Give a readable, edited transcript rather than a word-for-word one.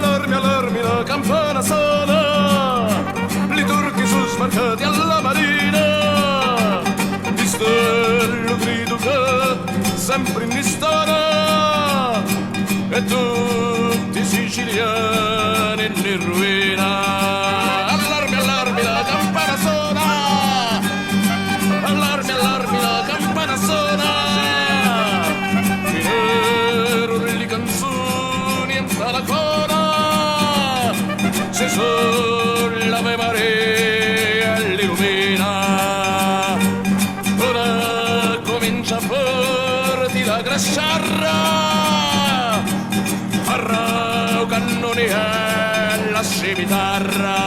allarmi la campana suona, i turchi sono sbarcati alla marina, di stello grido che sempre in stana, e tutti i siciliani in ruina. Allarmi la campana suona, allarmi la campana suona, finero le canzoni e la cona, se sull'Ave Maria illumina, ora comincia a farti la grasciarra, arra cannoni e la scimitarra.